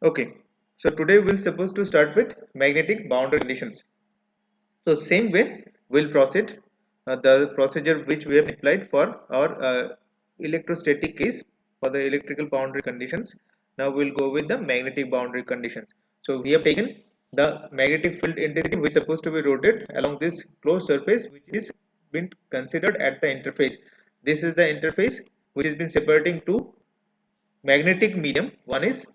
Okay, so today we'll supposed to start with magnetic boundary conditions. So same way we'll proceed the procedure which we have applied for our electrostatic case for the electrical boundary conditions. Now we'll go with the magnetic boundary conditions. So we have taken the magnetic field intensity which is supposed to be rotated along this closed surface which is been considered at the interface. This is the interface which has been separating two magnetic medium. One is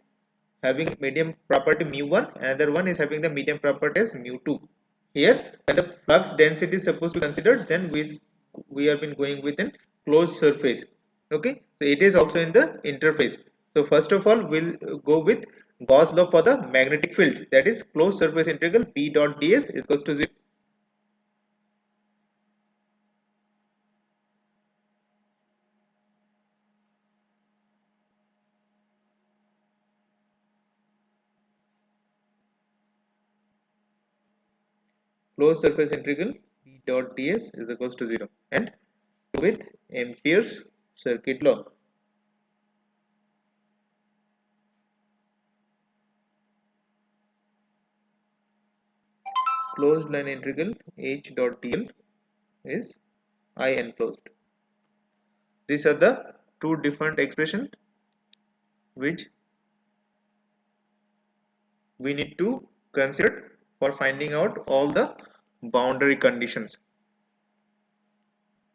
having medium property mu1, another one is having the medium property as mu2. Here when the flux density is supposed to consider, then we have been going with an closed surface. Okay, so it is also in the interface. So first of all we'll go with Gauss law for the magnetic fields, that is closed surface integral B dot ds is equals to 0. Closed surface integral B dot ds is equals to 0, and with Ampere's circuit law. Closed line integral H dot dl is I enclosed. These are the two different expressions which we need to consider for finding out all the boundary conditions.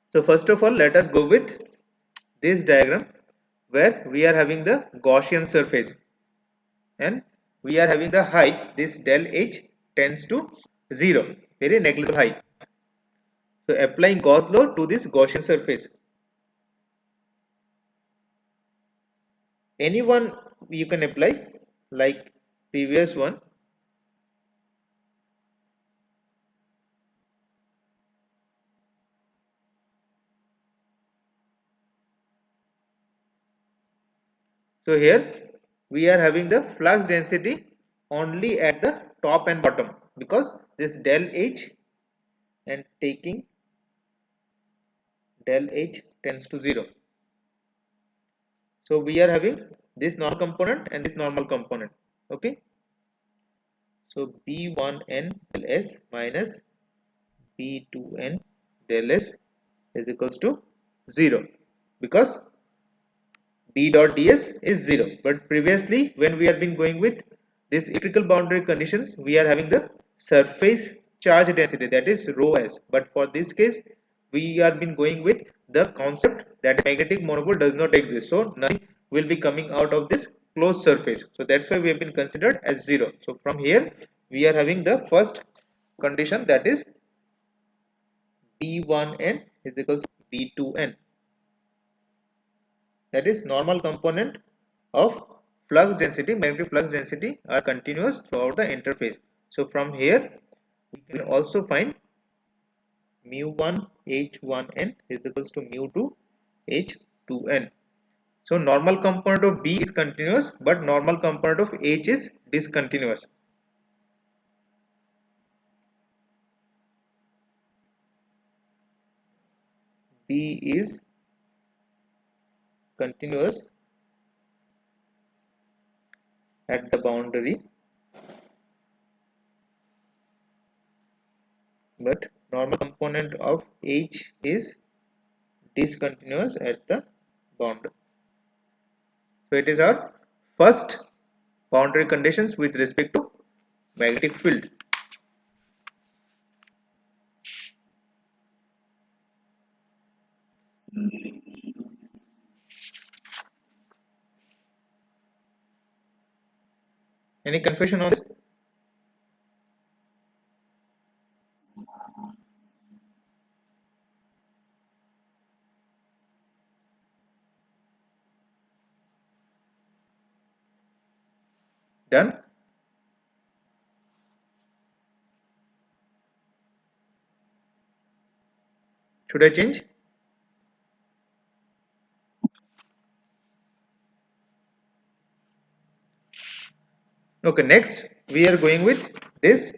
So first of all, let us go with this diagram where we are having the Gaussian surface and we are having the height, this del H tends to 0, very negligible height. So applying Gauss law to this Gaussian surface, any one you can apply like previous one. So here we are having the flux density only at the top and bottom because this del H and taking del H tends to 0. So we are having this normal component and this normal component. Okay. So B1n del S minus B2n del S is equals to 0 because B dot ds is 0. But previously when we have been going with this electrical boundary conditions, we are having the surface charge density, that is rho s. But for this case we are been going with the concept that magnetic monopole does not exist, so nothing will be coming out of this closed surface. So that's why we have been considered as 0. So from here we are having the first condition, that is B1n is equals to B2n, that is normal component of flux density, magnetic flux density are continuous throughout the interface. So from here we can also find mu1 h1n is equals to mu2 h2n. So normal component of B is continuous but normal component of H is discontinuous. B is continuous at the boundary but normal component of H is discontinuous at the boundary. So it is our first boundary conditions with respect to magnetic field. Any confusion on this? Done? Should I change? Okay, next we are going with this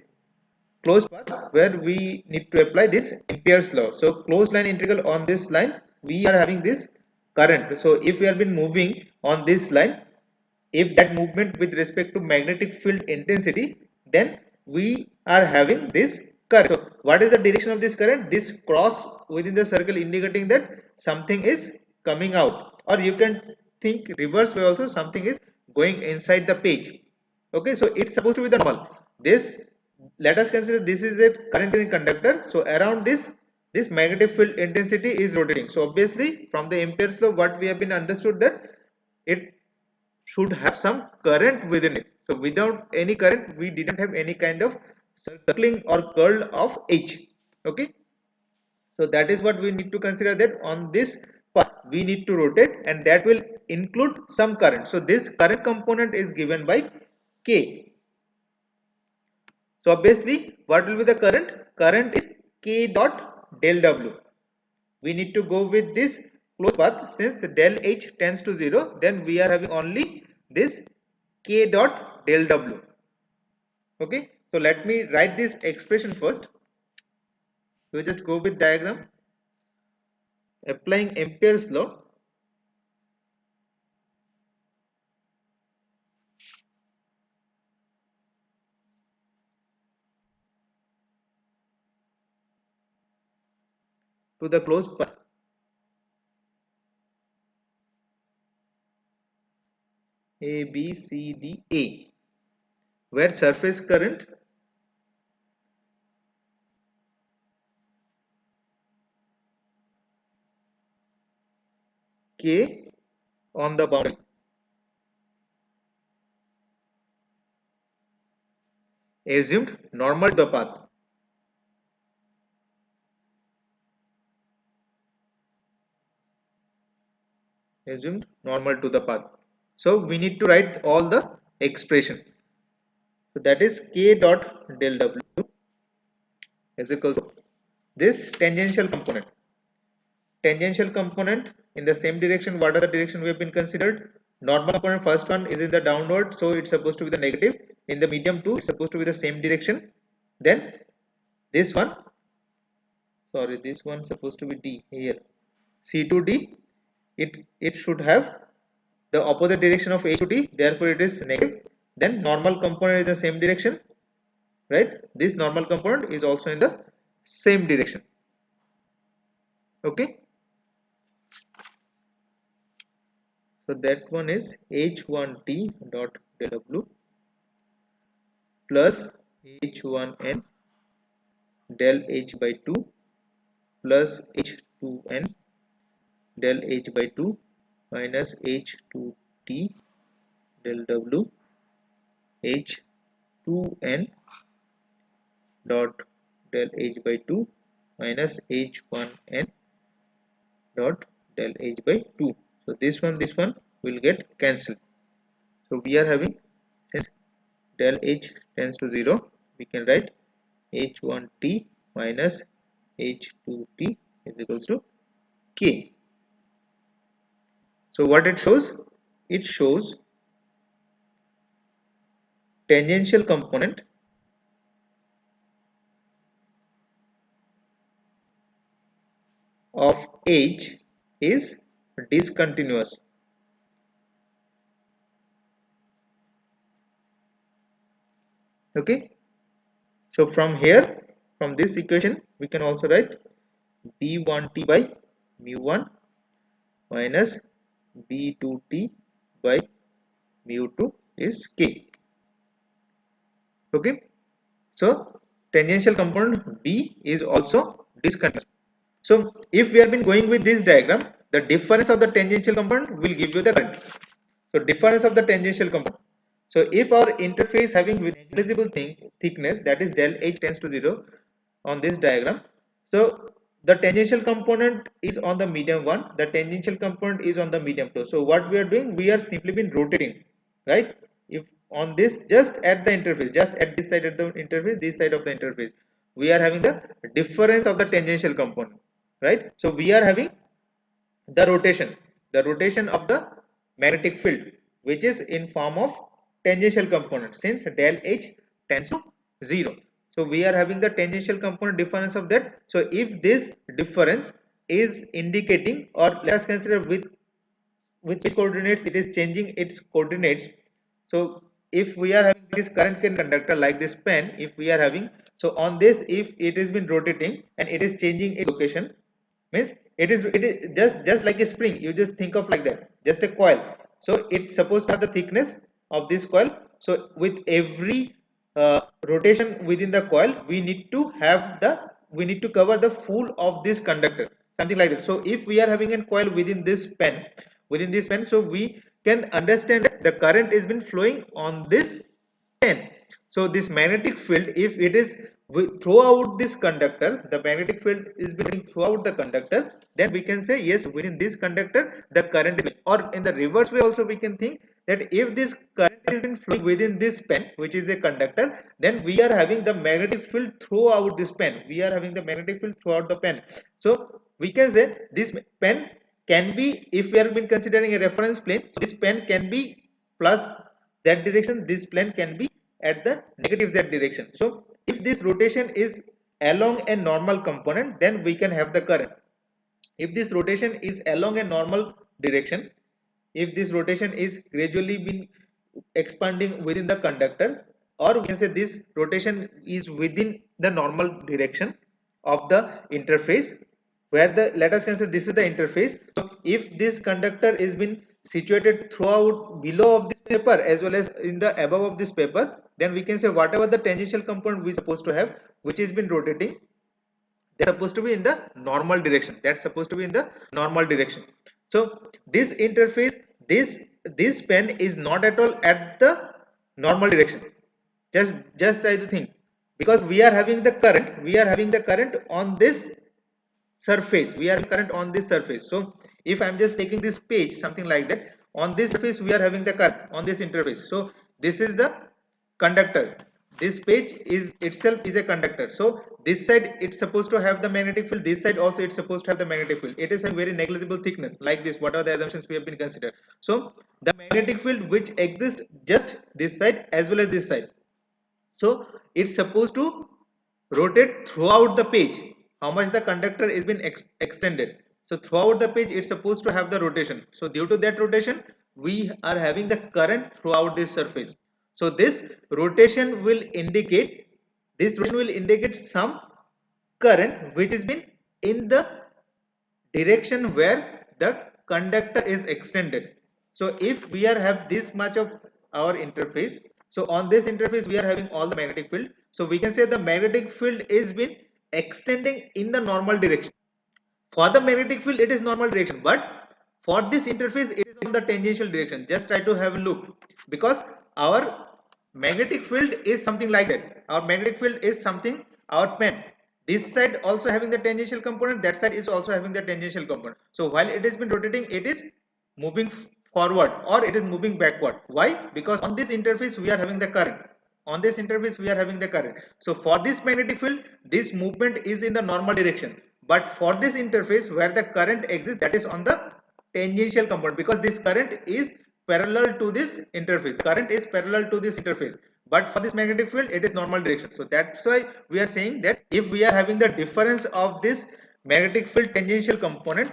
closed path where we need to apply this Ampere's law. So closed line integral on this line we are having this current. So if we have been moving on this line, if that movement with respect to magnetic field intensity, then we are having this current. So what is the direction of this current? This cross within the circle indicating that something is coming out, or you can think reverse way also, something is going inside the page. Okay, so it's supposed to be the normal. This, let us consider this is a current in conductor, so around this magnetic field intensity is rotating. So obviously from the Ampere's law what we have been understood that it should have some current within it. So without any current we didn't have any kind of circling or curl of H. Okay, so that is what we need to consider, that on this part we need to rotate and that will include some current. So this current component is given by K. So obviously what will be the current? Current is K dot del W. We need to go with this closed path. Since del H tends to 0, then we are having only this K dot del W. Okay, so let me write this expression first. We just go with diagram. Applying Ampere's law, to the closed path, A, B, C, D, A, where surface current K on the boundary assumed normal to the path. Assumed normal to the path. So we need to write all the expression. So that is K dot del W is equal to this tangential component. Tangential component in the same direction. What are the direction we have been considered? Normal component, first one is in the downward, so it's supposed to be the negative. In the medium 2, it's supposed to be the same direction. Then this one, sorry, this one supposed to be D here. C to D, it should have the opposite direction of A to D, therefore it is negative. Then normal component is the same direction, right? This normal component is also in the same direction. Okay, so that one is H1T dot W plus H1N del H by 2 plus H2N del H by 2 minus H2T del W H2N dot del H by 2 minus H1N dot del H by 2. So this one will get cancelled. So we are having, since del H tends to 0, we can write H1T minus H2T is equals to K. So what it shows? It shows tangential component of H is discontinuous. Okay, so from here, from this equation we can also write B1T by mu1 minus B2T by mu2 is K. Okay, so tangential component B is also discontinuous. So if we have been going with this diagram, the difference of the tangential component will give you the current. So difference of the tangential component. So if our interface having negligible thickness, that is del H tends to 0 on this diagram. So the tangential component is on the medium 1, the tangential component is on the medium 2. So what we are doing, we are simply been rotating, right? If on this, just at the interface, just at this side of the interface, this side of the interface, we are having the difference of the tangential component, right? So we are having the rotation of the magnetic field, which is in form of tangential component, since del H tends to 0. So we are having the tangential component difference of that. So if this difference is indicating, or let us consider with which coordinates it is changing its coordinates. So if we are having this current can conductor like this pen, if we are having, so on this, if it has been rotating and it is changing its location, means it is just like a spring. You just think of like that, just a coil. So it's supposed to have the thickness of this coil. So with every rotation within the coil, we need to cover the full of this conductor, something like that. So if we are having a coil within this pen, so we can understand that the current is been flowing on this pen. So this magnetic field, if it is throughout this conductor, the magnetic field is being throughout the conductor, then we can say yes, within this conductor the current is, or in the reverse way also we can think that if this current is been flowing within this pen, which is a conductor, then we are having the magnetic field throughout this pen. We are having the magnetic field throughout the pen. So we can say this pen can be, if we have been considering a reference plane, this pen can be plus z direction, this plane can be at the negative z direction. So if this rotation is along a normal component, then we can have the current. If this rotation is along a normal direction, if this rotation is gradually been expanding within the conductor, or we can say this rotation is within the normal direction of the interface, where the, let us consider this is the interface. So if this conductor is been situated throughout below of this paper as well as in the above of this paper, then we can say whatever the tangential component we supposed to have, which has been rotating, that's supposed to be in the normal direction. That's supposed to be in the normal direction. So this interface, this pen is not at all at the normal direction. Just try to think, because we are having the current on this surface, we are current on this surface. So if I'm just taking this page, something like that, on this surface we are having the current on this interface. So this is the conductor, this page is itself is a conductor. So this side it's supposed to have the magnetic field, this side also it's supposed to have the magnetic field. It is a very negligible thickness like this, what are the assumptions we have been considered. So the magnetic field which exists just this side as well as this side, so it's supposed to rotate throughout the page. How much the conductor is been extended, so throughout the page it's supposed to have the rotation. So due to that rotation we are having the current throughout this surface. So this rotation will indicate some current which has been in the direction where the conductor is extended. So if we are have this much of our interface, so on this interface we are having all the magnetic field, so we can say the magnetic field is been extending in the normal direction. For the magnetic field it is normal direction, but for this interface it is on the tangential direction. Just try to have a look, because our magnetic field is something like that. Our magnetic field is something, our pen, this side also having the tangential component, that side is also having the tangential component. So while it has been rotating, it is moving forward or it is moving backward. Why? Because on this interface we are having the current, on this interface we are having the current. So for this magnetic field this movement is in the normal direction, but for this interface where the current exists, that is on the tangential component, because this current is parallel to this interface, current is parallel to this interface, but for this magnetic field it is normal direction. So that's why we are saying that if we are having the difference of this magnetic field tangential component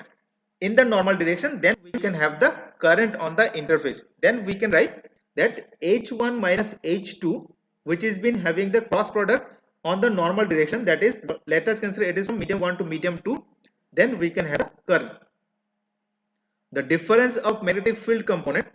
in the normal direction, then we can have the current on the interface. Then we can write that H1 minus H2, which is been having the cross product on the normal direction, that is, let us consider it is from medium 1 to medium 2, then we can have the current. The difference of magnetic field component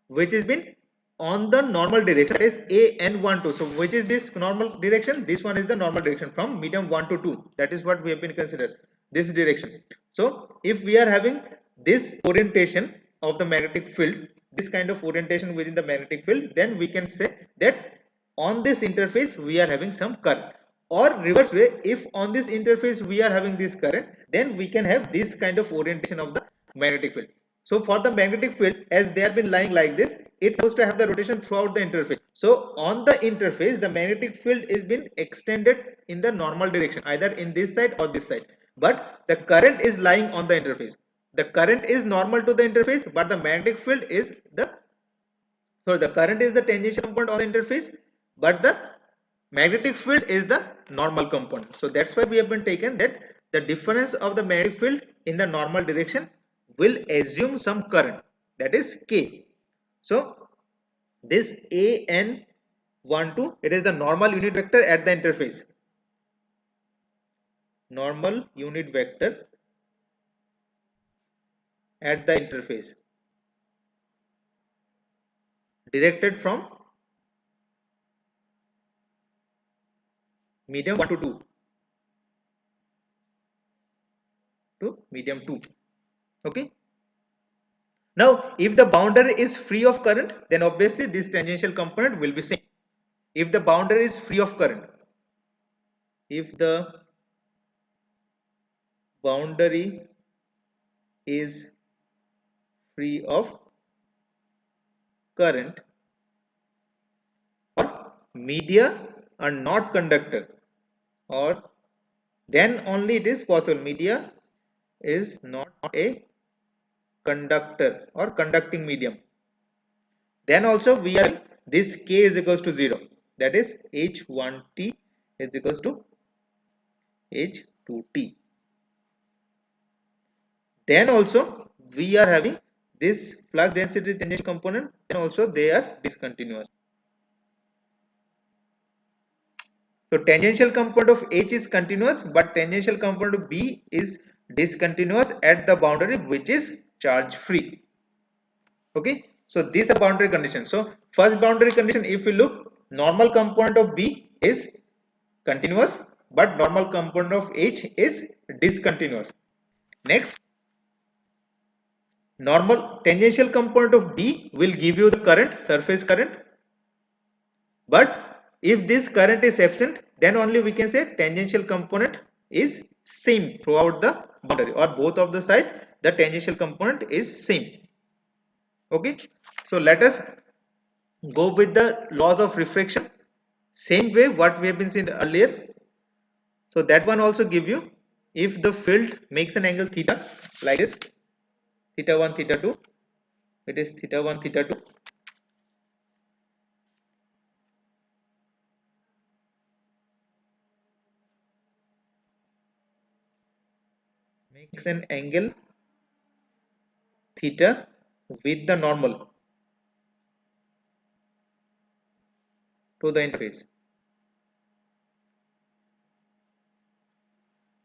which has been on the normal direction, is A and 1 2. So which is this normal direction? This one is the normal direction from medium 1 to 2. That is what we have been considered, this direction. So if we are having this orientation of the magnetic field, this kind of orientation within the magnetic field, then we can say that on this interface we are having some current. Or reverse way, if on this interface we are having this current, then we can have this kind of orientation of the magnetic field. So for the magnetic field, as they have been lying like this, it's supposed to have the rotation throughout the interface. So on the interface, the magnetic field is been extended in the normal direction, either in this side or this side. But the current is lying on the interface. The current is normal to the interface, but the magnetic field is the current is the tangential component on the interface, but the magnetic field is the normal component. So that's why we have been taken that the difference of the magnetic field in the normal direction will assume some current, that is K. So this an12, it is the normal unit vector at the interface. Normal unit vector at the interface directed from medium 1 to 2 to medium 2. Okay. Now, if the boundary is free of current, then obviously this tangential component will be same. If the boundary is free of current, if the boundary is free of current or media are not conductor, or then only it is possible media is not a conductor or conducting medium, then also we are this k is equals to 0, that is h1t is equals to h2t. Then also we are having this flux density tangential component, and also they are discontinuous. So tangential component of H is continuous, but tangential component of B is discontinuous at the boundary which is charge free. Okay, so these are boundary conditions. So first boundary condition, if you look, normal component of B is continuous, but normal component of H is discontinuous. Next, normal tangential component of B will give you the current, surface current, but if this current is absent, then only we can say tangential component is same throughout the boundary, or both of the side the tangential component is same. Okay, so let us go with the laws of refraction, same way what we have been seen earlier. So that one also give you, if the field makes an angle theta like this, theta 1 theta 2, it is theta 1 theta 2, makes an angle theta with the normal to the interface,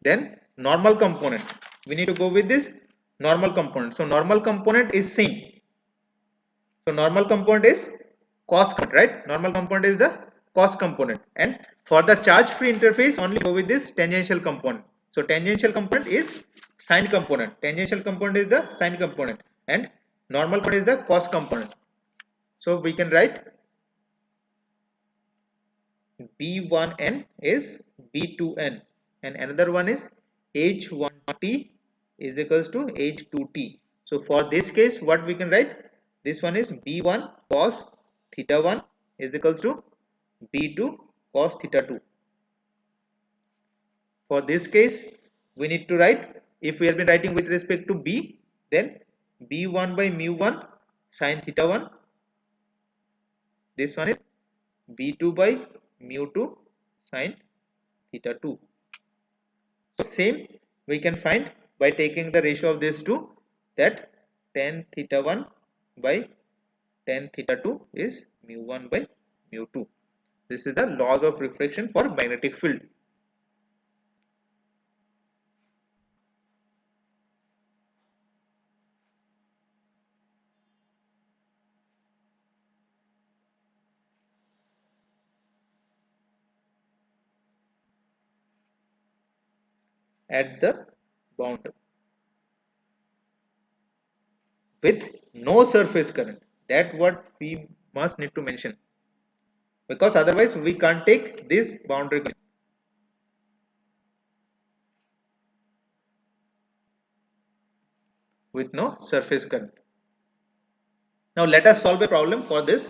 then normal component, we need to go with this normal component. So normal component is same, so normal component is cos component, right? Normal component is the cos component, and for the charge free interface only go with this tangential component. So tangential component is sine component, tangential component is the sine component, and normal component is the cos component. So we can write b1n is b2n, and another one is h1t is equals to h2t. So for this case what we can write, this one is b1 cos theta 1 is equals to b2 cos theta 2. For this case we need to write, if we have been writing with respect to b, then b1 by mu1 sin theta 1, this one is b2 by mu2 sin theta 2. So same we can find by taking the ratio of these two, that tan theta 1 by tan theta 2 is mu 1 by mu 2. This is the laws of refraction for magnetic field. At the boundary with no surface current, that what we must need to mention, because otherwise we can't take this boundary condition. With no surface current. Now let us solve a problem for this.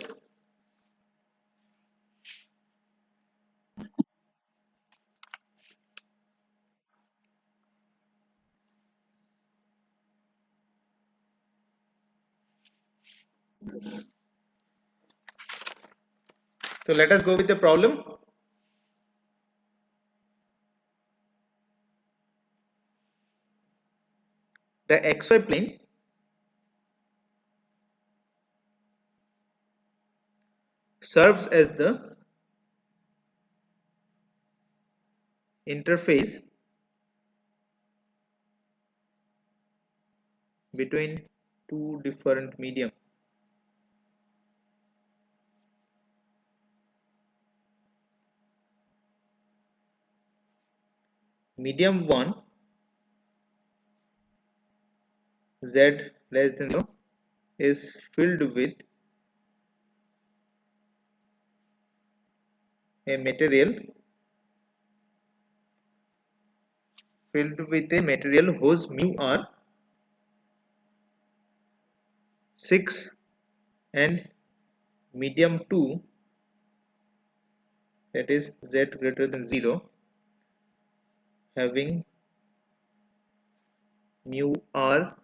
So let us go with the problem. The xy plane serves as the interface between two different medium. Medium 1, z less than 0, is filled with a material whose mu are 6, and medium 2, that is z greater than 0, having mu r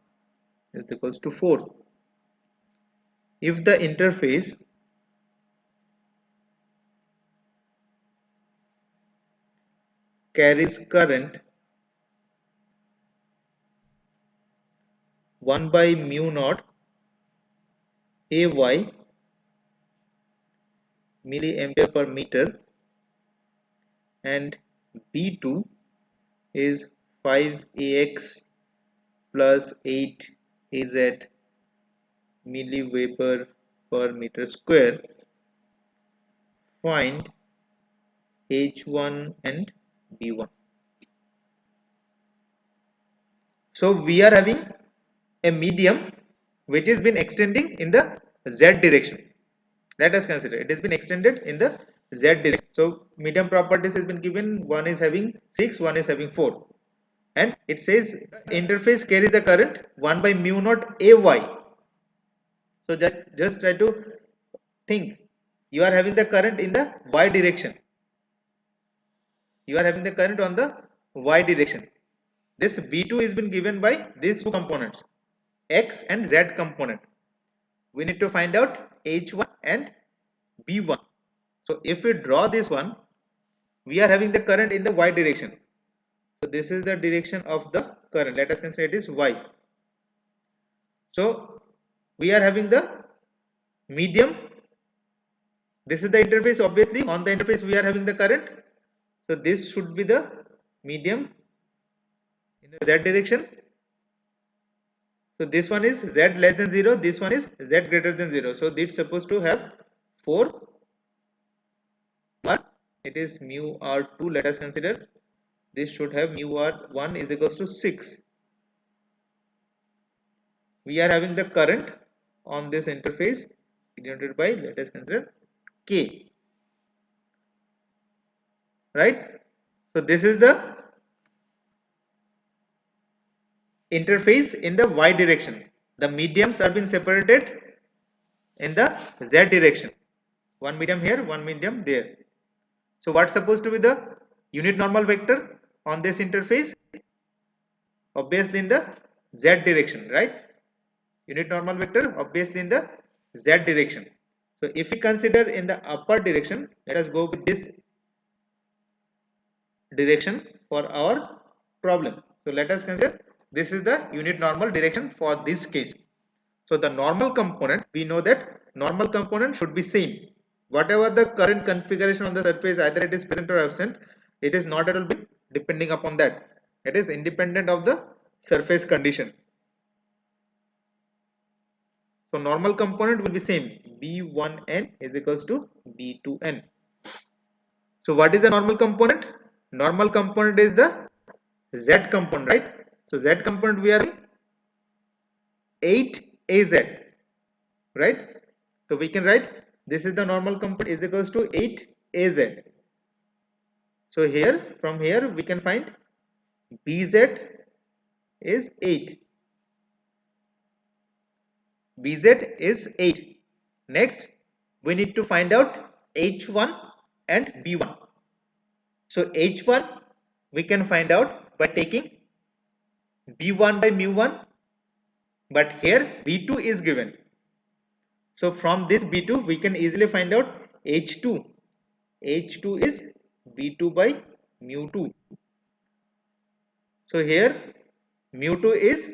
is equals to 4. If the interface carries current 1 by mu naught AY milliampere per meter, and B2 is 5AX plus 8AZ milliweber per meter square, find H1 and B1. So we are having a medium which has been extending in the z direction. Let us consider it has been extended in the z direction. So medium properties has been given. One is having 6, one is having 4, and it says interface carries the current 1 by mu naught AY. So just try to think. You are having the current in the y direction. You are having the current on the y direction. This V2 is been given by these two components, X and Z component. We need to find out H1 and B1. So if we draw this one, we are having the current in the y direction. So this is the direction of the current. Let us consider it is y. So we are having the medium. This is the interface. Obviously on the interface we are having the current. So this should be the medium in the z direction. So this one is z less than 0, this one is z greater than 0. So it's supposed to have 4, 1, it is mu r2. Let us consider this should have mu r1 is equals to 6. We are having the current on this interface denoted by, let us consider, K. Right? So this is the interface in the y direction. The mediums are been separated in the z direction. One medium here, one medium there. So what's supposed to be the unit normal vector on this interface? Obviously in the z direction, right? Unit normal vector obviously in the z direction. So if we consider in the upper direction, let us go with this direction for our problem. So let us consider this is the unit normal direction for this case. So the normal component, we know that normal component should be same. Whatever the current configuration on the surface, either it is present or absent, it is not at all depending upon that. It is independent of the surface condition. So normal component will be same. B1n is equals to B2n. So what is the normal component? Normal component is the Z component, right? So Z component we are 8AZ, right? So we can write this is the normal component is equals to 8AZ. So here, from here we can find BZ is 8. BZ is 8. Next, we need to find out H1 and B1. So H1 we can find out by taking B1 by mu1, but here B2 is given. So from this B2 we can easily find out H2. H2 is B2 by mu2. So here mu2 is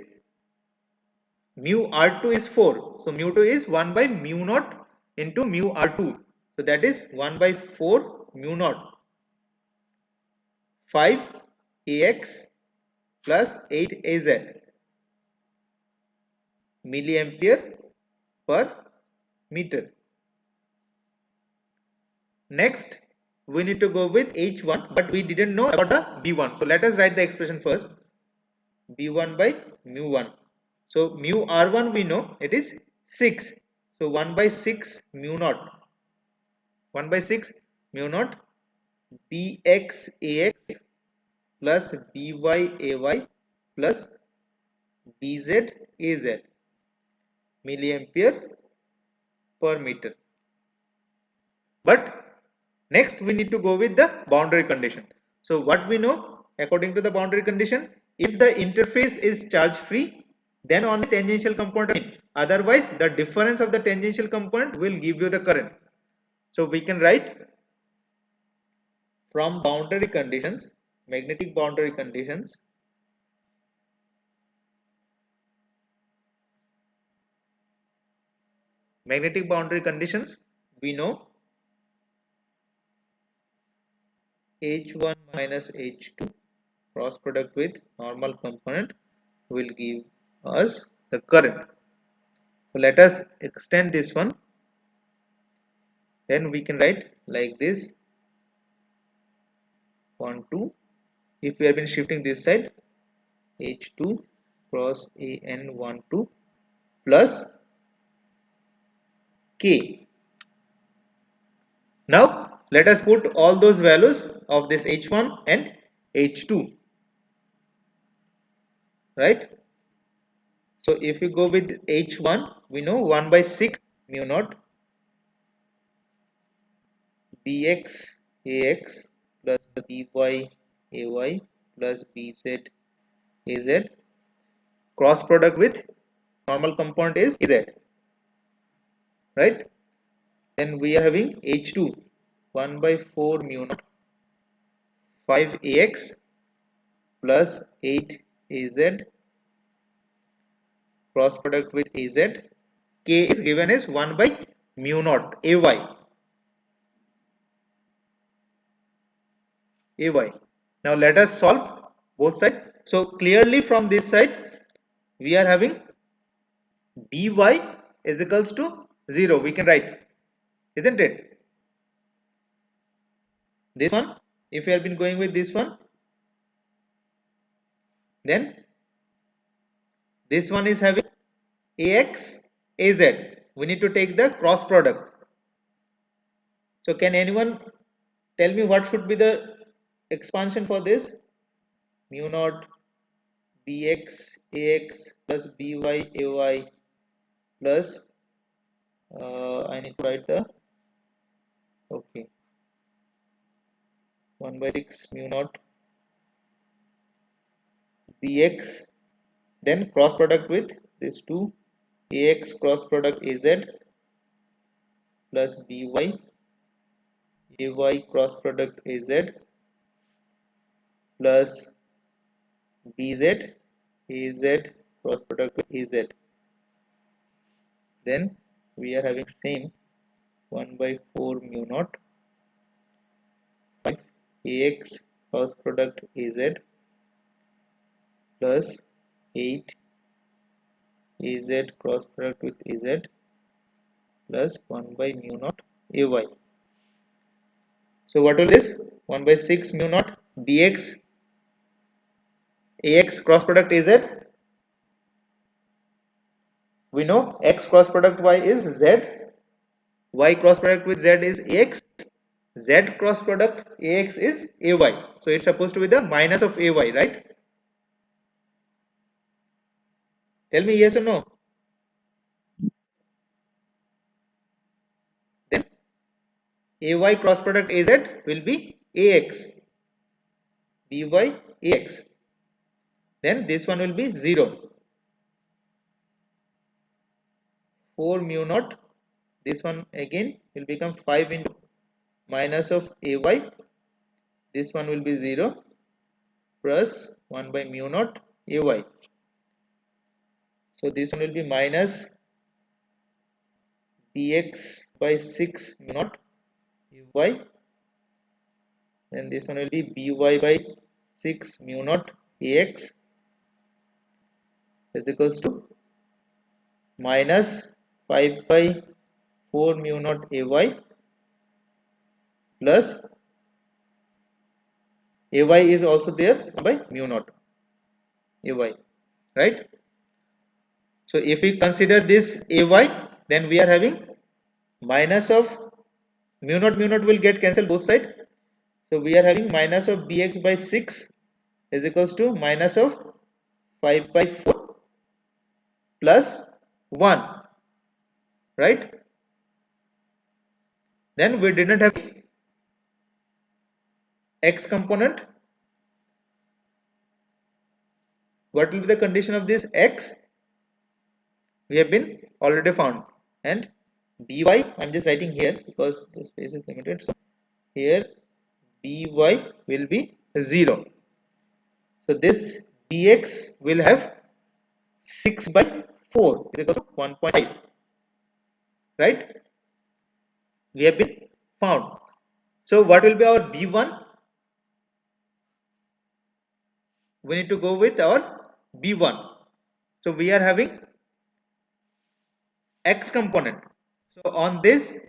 mu r2 is 4. So mu2 is 1 by mu naught into mu r2. So that is 1 by 4 mu naught 5 AX plus 8 AZ milliampere per meter. Next, we need to go with H1, but we didn't know about the B1. So let us write the expression first. B1 by mu 1. So mu R1 we know it is 6. So 1 by 6 mu naught. 1 by 6 mu naught Bx Ax plus By Ay plus Bz Az milliampere per meter. But next we need to go with the boundary condition. So what we know according to the boundary condition, if the interface is charge free, then only tangential component, otherwise the difference of the tangential component will give you the current. So we can write from boundary conditions, magnetic boundary conditions, we know H1 minus H2 cross product with normal component will give us the current. So let us extend this one. Then we can write like this 1 2. If we have been shifting this side, H2 cross AN12 plus K. Now let us put all those values of this H1 and H2, right? So if you go with H1, we know 1 by 6 mu naught Bx Ax plus By Ay plus Bz Az, cross product with normal component is Az, right? Then we are having H2 1 by 4 mu naught 5 Ax plus 8 Az, cross product with Az. K is given as 1 by mu naught Ay. Now let us solve both sides. So clearly from this side we are having By is equals to 0. We can write, isn't it? This one, if we have been going with this one, then this one is having Ax Az. We need to take the cross product. So can anyone tell me what should be the expansion for this? Mu naught Bx Ax plus By Ay plus I need to write the okay 1 by 6 mu naught Bx, then cross product with this 2 Ax cross product Az plus By Ay cross product Az plus Bz Az cross product with Az. Then we are having same 1 by 4 mu naught 5 Ax cross product Az plus 8 Az cross product with Az plus 1 by mu naught Ay. So what will this 1 by 6 mu naught Bx Ax cross product Az, we know x cross product y is z, y cross product with z is ax, z cross product ax is ay. So it's supposed to be the minus of ay, right? Tell me yes or no. Then ay cross product az will be ax, by ax. Then this one will be 0. 4 mu naught. This one again will become 5 into minus of ay. This one will be 0 plus 1 by mu naught ay. So this one will be minus bx by 6 mu naught ay, then this one will be by 6 mu naught ax is equals to minus 5 by 4 mu naught ay plus ay is also there by mu naught ay, right? So if we consider this ay, then we are having minus of mu naught will get cancelled both sides. So we are having minus of bx by 6 is equals to minus of 5 by 4 plus 1, right? Then we didn't have x component. What will be the condition of this x? We have been already found. And by, I'm just writing here because the space is limited. So here by will be 0. So this dx will have 6 by 4 is equal to 1.5, right? We have been found. So what will be our b1? We need to go with our b1. So we are having x component. So on this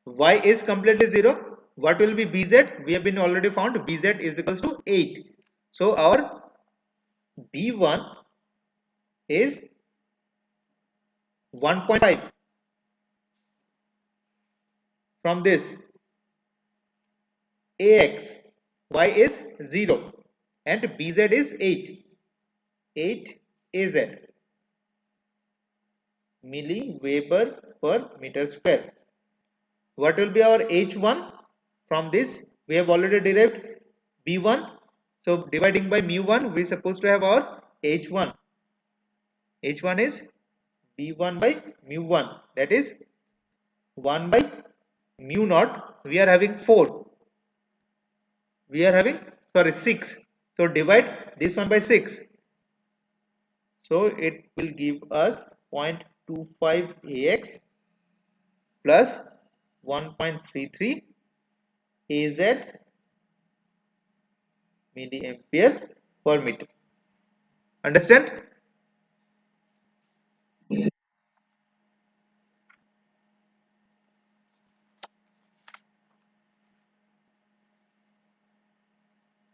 y is completely 0. What will be bz? We have been already found bz is equals to 8. So our b1 is 1.5 from this ax, y is 0 and bz is 8 az milliweber per meter square. What will be our h1 from this? We have already derived b1. So dividing by mu1, we are supposed to have our h1. h1 is b1 by mu1, that is 1 by mu naught. We are having 4. We are having, sorry, 6. So divide this one by 6. So it will give us 0.25 ax plus 1.33 az milliampere per meter. Understand?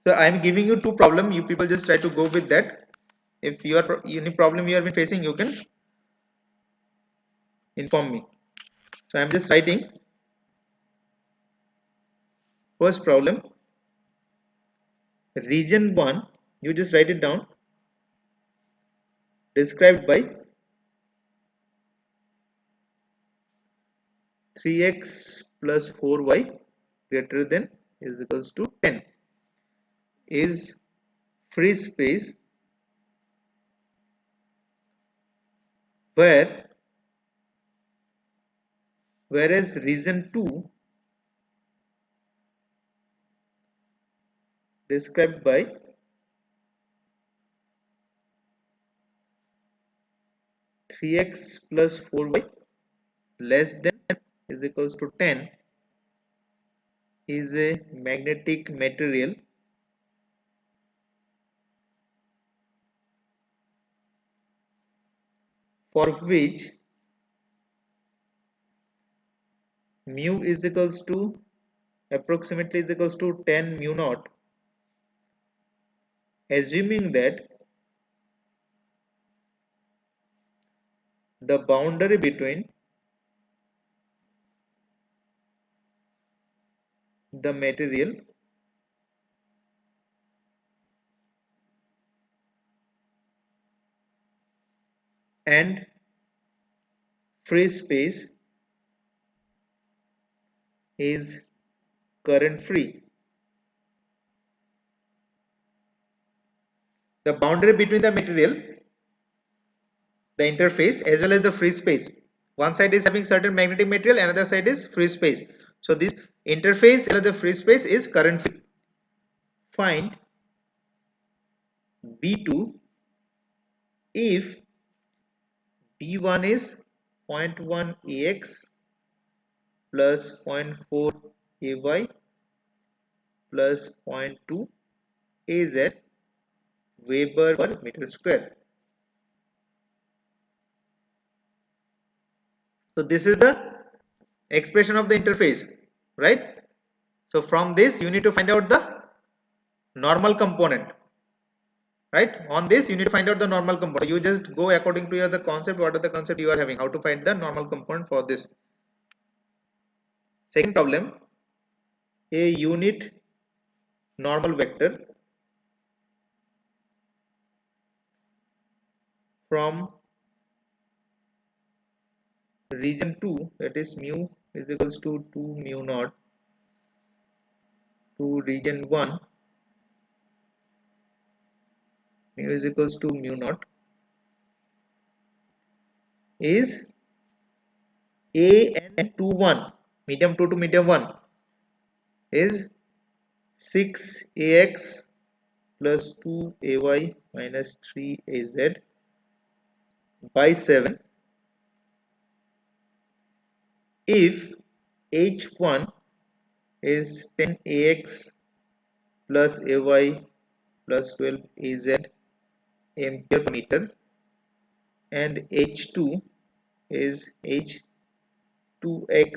So I am giving you two problems. You people just try to go with that. If you are any problem you have been facing, you can inform me. So I am just writing first problem. Region 1, you just write it down. Described by 3x plus 4y greater than is equals to 10 is free space where, whereas region 2 described by 3x plus 4y less than is equals to 10 is a magnetic material for which mu is equals to approximately is equals to 10 mu naught, assuming that the boundary between the material and free space is current free. The boundary between the material, the interface, as well as the free space. One side is having certain magnetic material, another side is free space. So this interface or the free space is current free. Find B2 if B1 is 0.1 AX plus 0.4 AY plus 0.2 AZ Weber per meter square. So this is the expression of the interface, right? So from this you need to find out the normal component, right? On this you need to find out the normal component. You just go according to the concept, what are the concept you are having, how to find the normal component for this. Second problem, a unit normal vector from region 2, that is mu is equals to 2 mu naught, to region 1 mu is equals to mu naught, is a n 2 1 medium 2 to medium 1 is 6ax plus 2ay minus 3az by 7 if h1 is 10ax plus ay plus 12az ampere per meter and h2 is h2x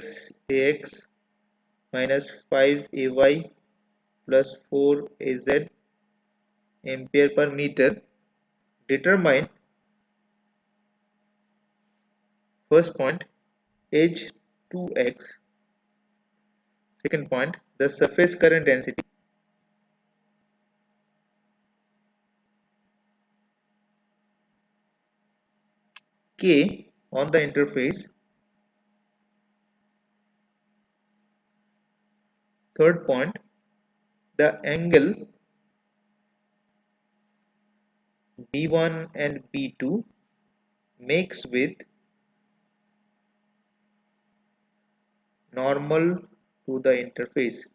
ax minus 5ay plus 4az ampere per meter. Determine first point h2x, second point the surface current density, k on the interface, third point the angle b1 and b2 makes with normal to the interface.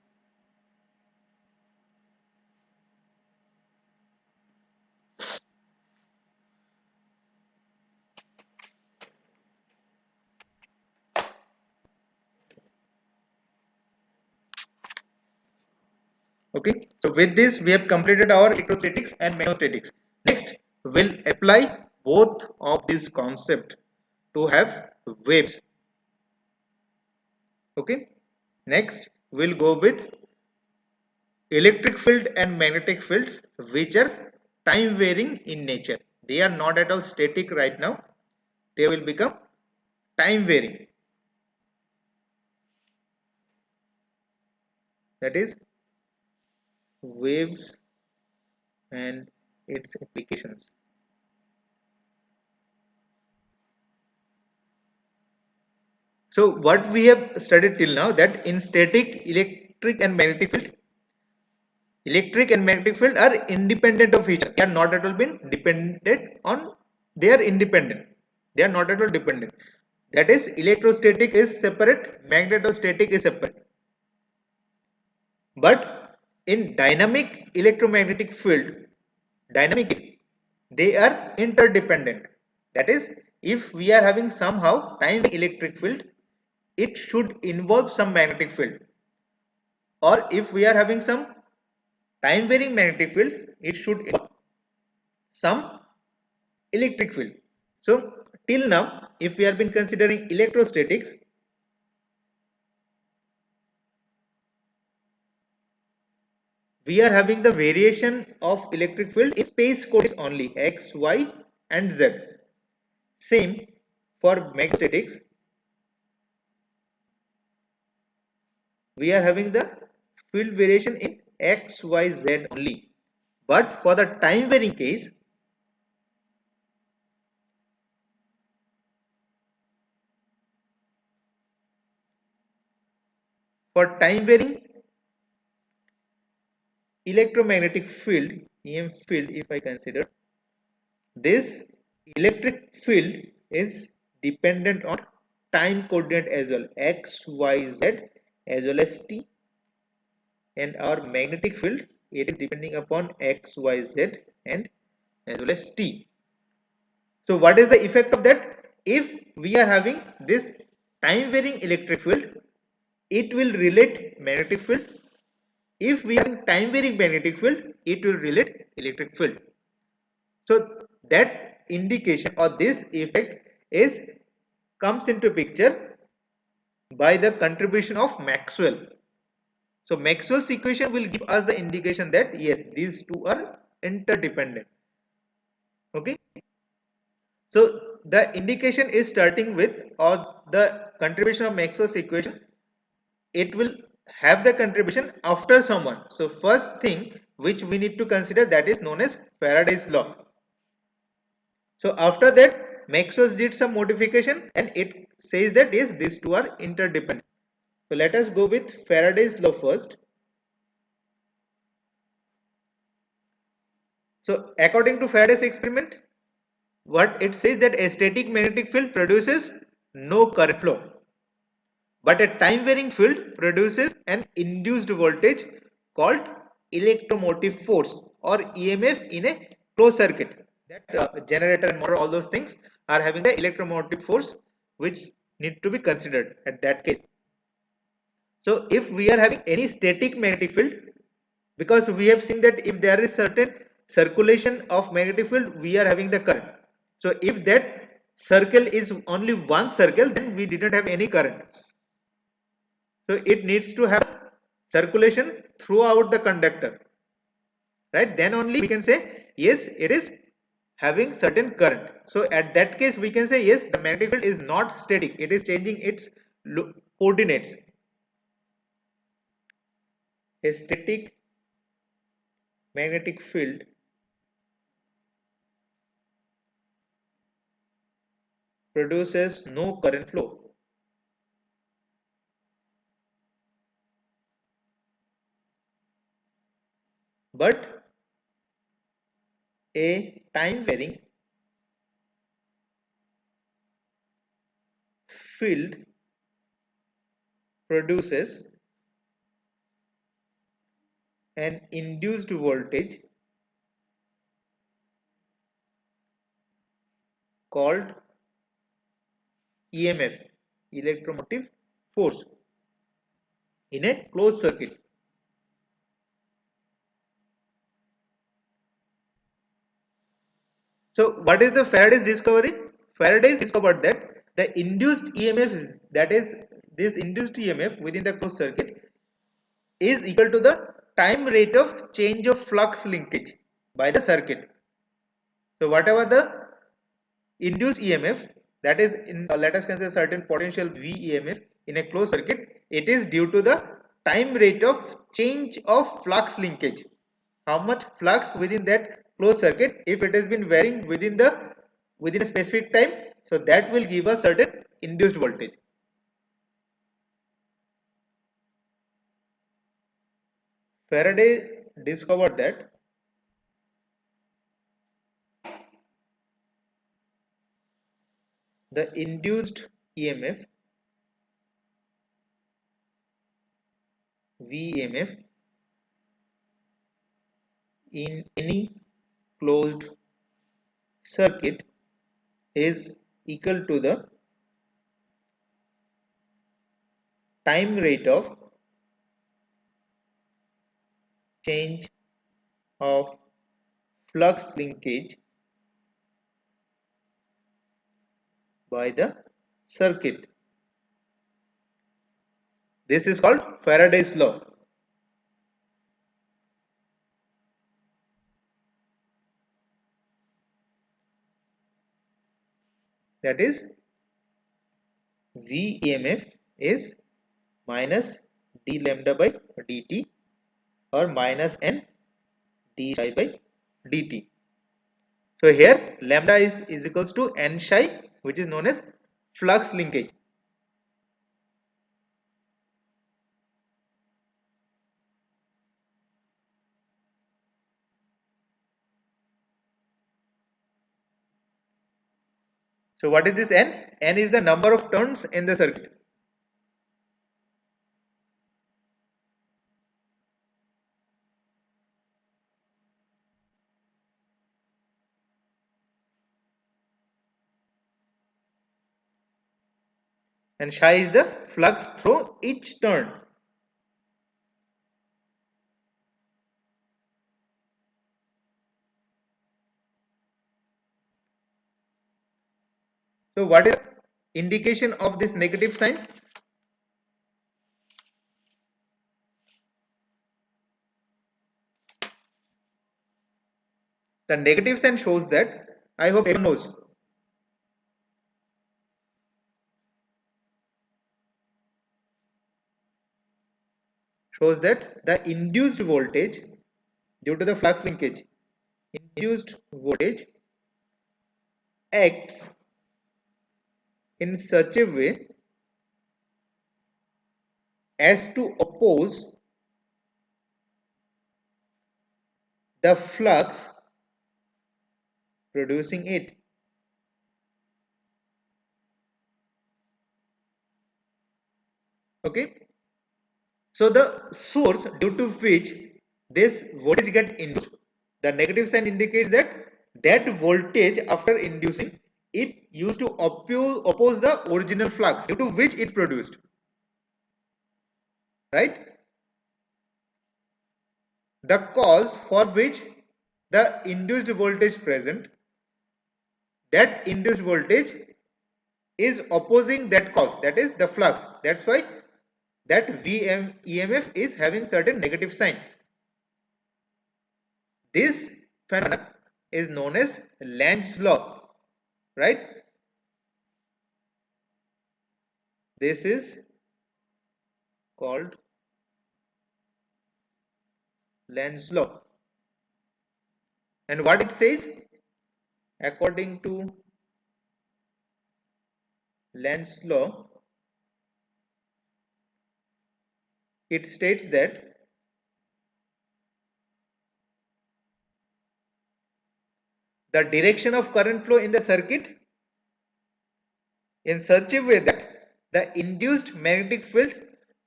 Okay, so with this we have completed our electrostatics and magnetostatics. Next we'll apply both of these concepts to have waves. Okay, next we'll go with electric field and magnetic field, which are time varying in nature. They are not at all static right now, they will become time varying, that is waves and its applications. So what we have studied till now, that in static, electric and magnetic field are independent of each other. They are not at all been dependent on, they are independent. They are not at all dependent. That is, electrostatic is separate, magnetostatic is separate. But in dynamic electromagnetic field, they are interdependent. That is, if we are having somehow time electric field, it should involve some magnetic field, or if we are having some time varying magnetic field, it should involve some electric field. So till now, if we have been considering electrostatics, we are having the variation of electric field in space coordinates only, x, y and z. Same for magnetostatics, we are having the field variation in x, y, z only. But for the time varying case, for time varying electromagnetic field, EM field, if I consider, this electric field is dependent on time coordinate as well, x, y, z as well as t, and our magnetic field, it is depending upon x, y, z and as well as t. So what is the effect of that? If we are having this time varying electric field, it will relate magnetic field. If we are in time varying magnetic field, it will relate electric field. So that indication or this effect is comes into picture by the contribution of Maxwell. So Maxwell's equation will give us the indication that yes, these two are interdependent. Okay. So the indication is starting with, or the contribution of Maxwell's equation, it will have the contribution after someone. So first thing which we need to consider, that is known as Faraday's law. So after that Maxwell did some modification and it says that yes, these two are interdependent. So let us go with Faraday's law first. So according to Faraday's experiment, what it says that a static magnetic field produces no current flow, but a time varying field produces an induced voltage called electromotive force or EMF in a closed circuit. That generator and motor, all those things are having the electromotive force which need to be considered at that case. So if we are having any static magnetic field, because we have seen that if there is certain circulation of magnetic field, we are having the current. So if that circle is only one circle, then we didn't have any current. So it needs to have circulation throughout the conductor, right? Then only we can say yes, it is having certain current. So at that case we can say yes, the magnetic field is not static, it is changing its coordinates. A static magnetic field produces no current flow, but a time varying field produces an induced voltage called EMF, electromotive force, in a closed circuit. So what is the Faraday's discovery? Faraday's discovered that the induced EMF, that is this induced EMF within the closed circuit, is equal to the time rate of change of flux linkage by the circuit. So whatever the induced EMF, that is in let us consider certain potential VEMF in a closed circuit, it is due to the time rate of change of flux linkage. How much flux within that closed circuit, if it has been varying within a specific time, so that will give a certain induced voltage. Faraday discovered that the induced EMF VEMF in any closed circuit is equal to the time rate of change of flux linkage by the circuit. This is called Faraday's law. That is VEMF is minus d lambda by dt or minus n d psi by dt. So here lambda is equals to n psi, which is known as flux linkage. So what is this n? N is the number of turns in the circuit. and psi is the flux through each turn. So what is the indication of this negative sign? The negative sign shows that, I hope everyone knows, shows that the induced voltage due to the flux linkage, induced voltage acts in such a way as to oppose the flux producing it. Okay, so the source due to which this voltage get induced, the negative sign indicates that that voltage after inducing it used to oppose the original flux due to which it produced, right? The cause for which the induced voltage present, that induced voltage is opposing that cause, that is the flux. That's why that EMF is having certain negative sign. This phenomenon is known as Lenz law, right? This is called Lenz law. And what it says, according to Lenz law, it states that the direction of current flow in the circuit in such a way that the induced magnetic field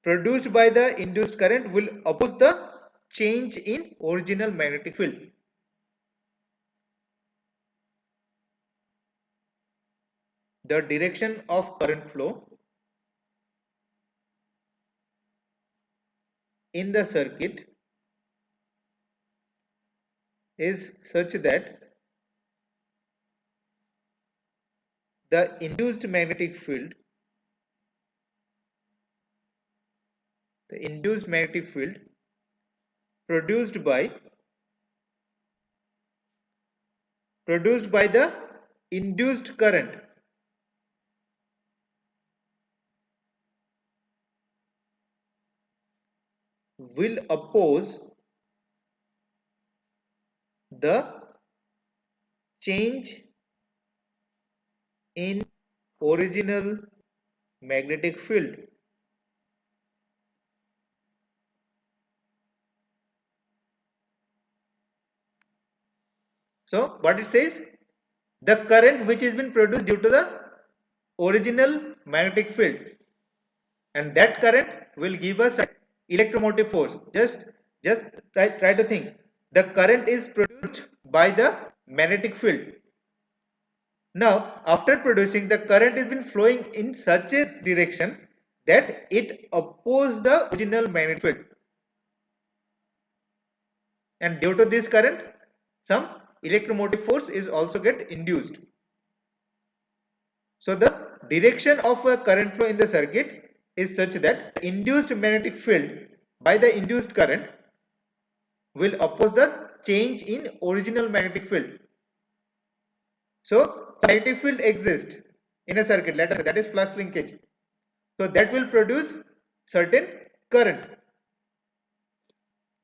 produced by the induced current will oppose the change in original magnetic field. The direction of current flow in the circuit is such that the induced magnetic field produced by the induced current will oppose the change in original magnetic field. So what it says, the current which has been produced due to the original magnetic field, and that current will give us electromotive force. Just try to think, the current is produced by the magnetic field. Now after producing, the current has been flowing in such a direction that it opposes the original magnetic field, and due to this current some electromotive force is also get induced. So the direction of a current flow in the circuit is such that induced magnetic field by the induced current will oppose the change in original magnetic field. So magnetic field exists in a circuit, let us say, that is flux linkage. So that will produce certain current,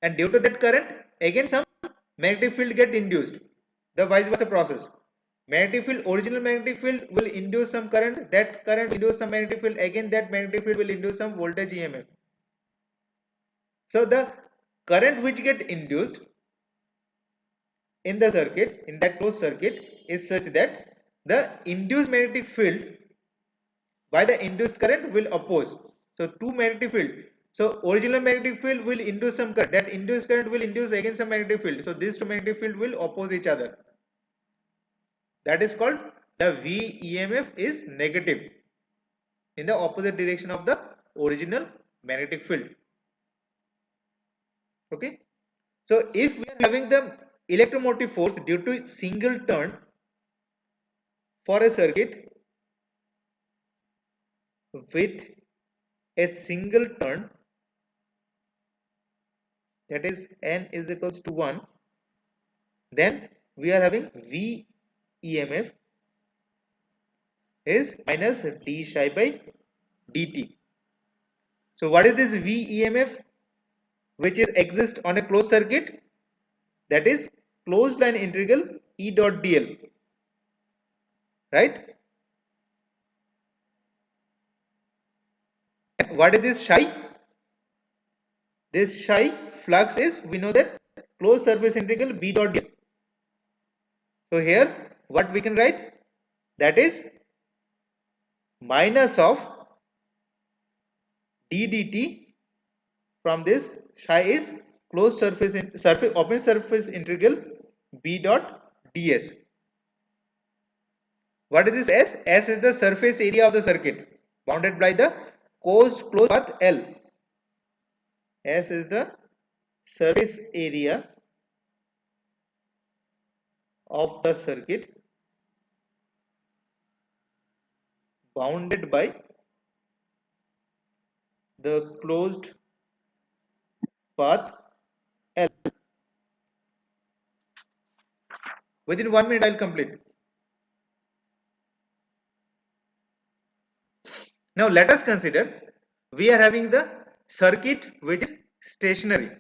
and due to that current again some magnetic field get induced, the vice versa process. Magnetic field, original magnetic field will induce some current, that current will induce some magnetic field, again that magnetic field will induce some voltage EMF. So the current which get induced in the circuit, in that closed circuit, is such that the induced magnetic field by the induced current will oppose. So two magnetic field. So original magnetic field will induce some current, that induced current will induce again some magnetic field. So these two magnetic field will oppose each other. That is called, the V EMF is negative in the opposite direction of the original magnetic field. Okay, so if we are having the electromotive force due to single turn for a circuit with a single turn, that is n is equals to 1, then we are having V EMF is minus d psi by dt. So what is this V EMF which is exist on a closed circuit? That is closed line integral E dot dl, right? What is this psi? This psi flux is, we know that, closed surface integral B dot dl. So here what we can write, that is minus of d dt from this psi is closed surface open surface integral B dot ds. What is this S? S is the surface area of the circuit bounded by the closed path L. S is the surface area of the circuit bounded by the closed path L. Within 1 minute I'll complete. Now let us consider we are having the circuit which is stationary.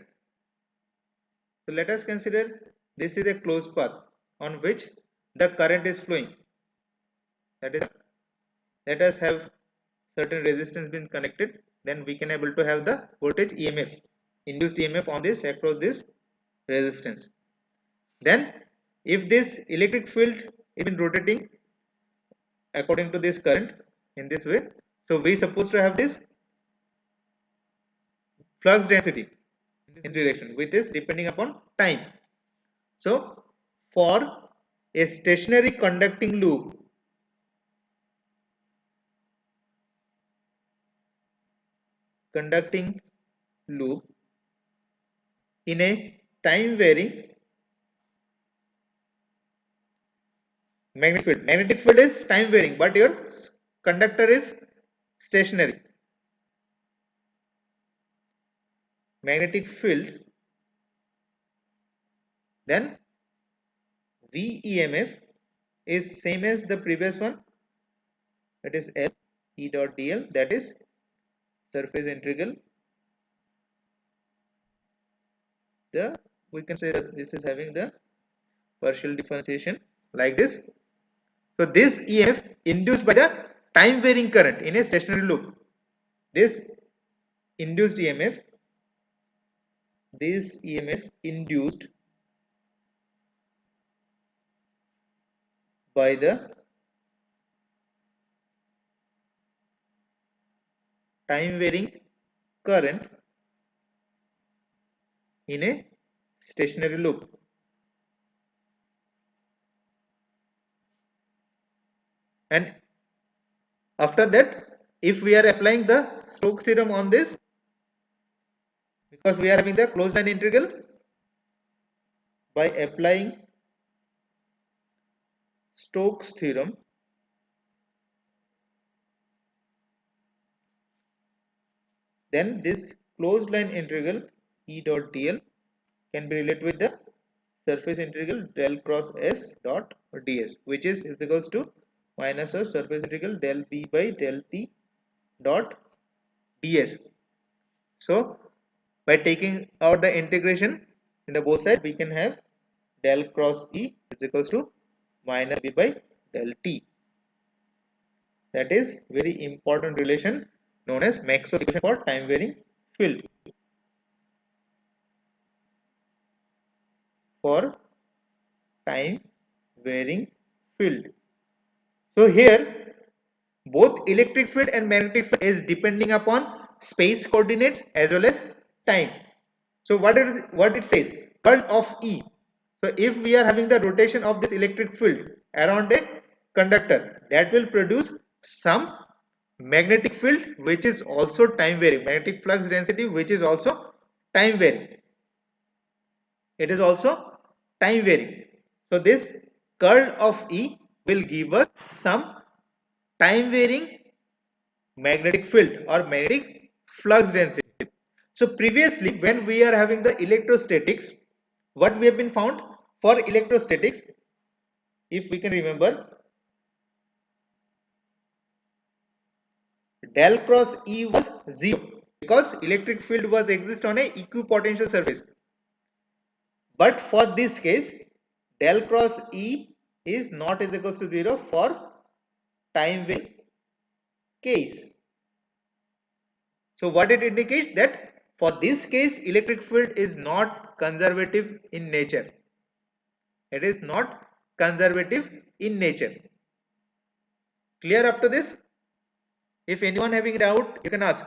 So let us consider this is a closed path on which the current is flowing. That is, let us have certain resistance been connected, then we can able to have the voltage EMF, induced EMF on this across this resistance. Then if this electric field is been rotating according to this current in this way, so we supposed to have this flux density in this direction, which is depending upon time. So for a stationary conducting loop, in a time varying magnetic field is time varying, but your conductor is stationary. Magnetic field, then V EMF is same as the previous one, that is L E dot dl, that is surface integral. We can say that this is having the partial differentiation like this. So this EMF induced by the time varying current in a stationary loop. This induced EMF, induced by the time varying current in a stationary loop. And after that, if we are applying the Stokes theorem on this, because we are having the closed line integral, by applying Stokes theorem, then this closed line integral E dot dl can be related with the surface integral del cross S dot ds, which is equals to minus of surface integral del B by del T dot ds. So by taking out the integration in the both sides, we can have del cross E is equals to minus B by del T. That is very important relation known as Maxwell's equation for time varying field. For time varying field. So here both electric field and magnetic field is depending upon space coordinates as well as time. So what it says, curl of E. So if we are having the rotation of this electric field around a conductor, that will produce some magnetic field which is also time varying, magnetic flux density which is also time varying. It is also time varying. So this curl of E will give us some time varying magnetic field or magnetic flux density. So previously when we are having the electrostatics, what we have been found for electrostatics, if we can remember, del cross E was 0 because electric field was exist on a equipotential surface. But for this case, del cross E is not is equals to 0 for time varying case. So what it indicates that for this case electric field is not conservative in nature. It is not conservative in nature. Clear up to this? If anyone having doubt, you can ask.